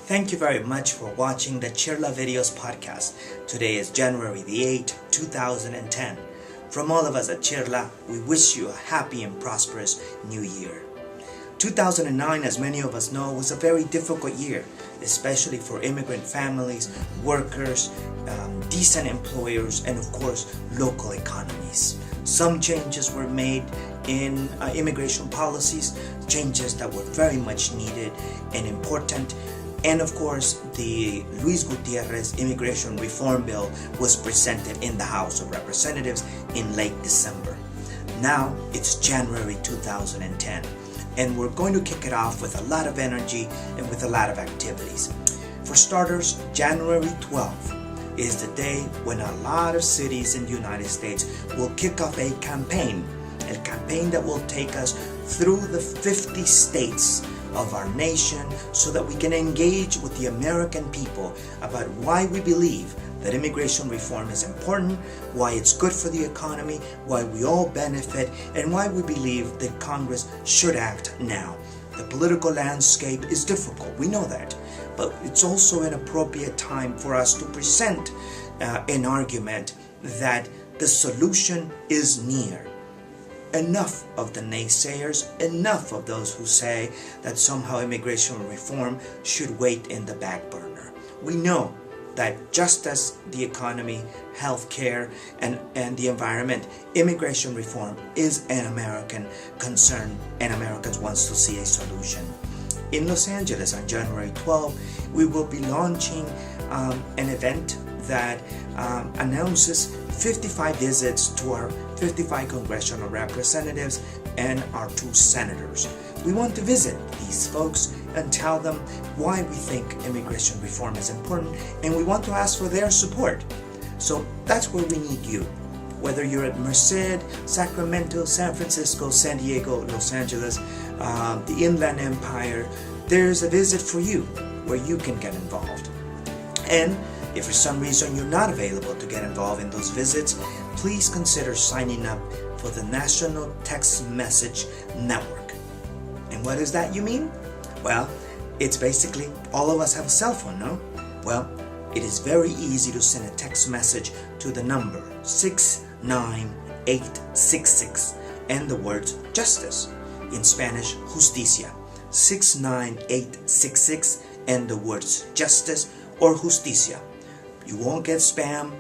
Thank you very much for watching the CHIRLA Videos podcast. Today is January the 8th, 2010. From all of us at CHIRLA, we wish you a happy and prosperous new year. 2009, as many of us know, was a very difficult year, especially for immigrant families, workers, decent employers, and of course, local economies. Some changes were made in immigration policies, changes that were very much needed and important. And of course, the Luis Gutierrez immigration reform bill was presented in the House of Representatives in late December. Now it's January 2010, and we're going to kick it off with a lot of energy and with a lot of activities. For starters, January 12th is the day when a lot of cities in the United States will kick off a campaign that will take us through the 50 states of our nation so that we can engage with the American people about why we believe that immigration reform is important, why it's good for the economy, why we all benefit, and why we believe that Congress should act now. The political landscape is difficult, we know that, but it's also an appropriate time for us to present an argument that the solution is near. Enough of the naysayers, enough of those who say that somehow immigration reform should wait in the back burner. We know that just as the economy, healthcare, and the environment, immigration reform is an American concern, and Americans want to see a solution. In Los Angeles on January 12th, we will be launching an event that announces 55 visits to our 55 congressional representatives and our 2 senators. We want to visit these folks and tell them why we think immigration reform is important, and we want to ask for their support. So that's where we need you. Whether you're at Merced, Sacramento, San Francisco, San Diego, Los Angeles, the Inland Empire, there's a visit for you where you can get involved. And if for some reason you're not available to get involved in those visits, please consider signing up for the National Text Message Network. And what is that you mean? Well, it's basically all of us have a cell phone, no? Well, it is very easy to send a text message to the number 69866 and the words justice. In Spanish, justicia. 69866 and the words justice or justicia. You won't get spam.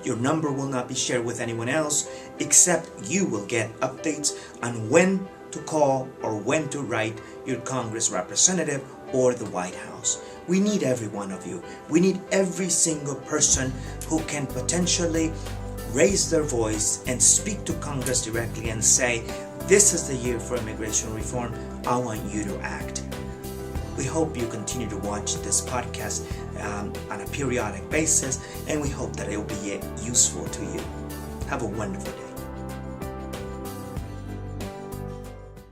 Your number will not be shared with anyone else, except you will get updates on when to call or when to write your Congress representative or the White House. We need every one of you. We need every single person who can potentially raise their voice and speak to Congress directly and say, this is the year for immigration reform. I want you to act. We hope you continue to watch this podcast on a periodic basis, and we hope that it will be useful to you. Have a wonderful day.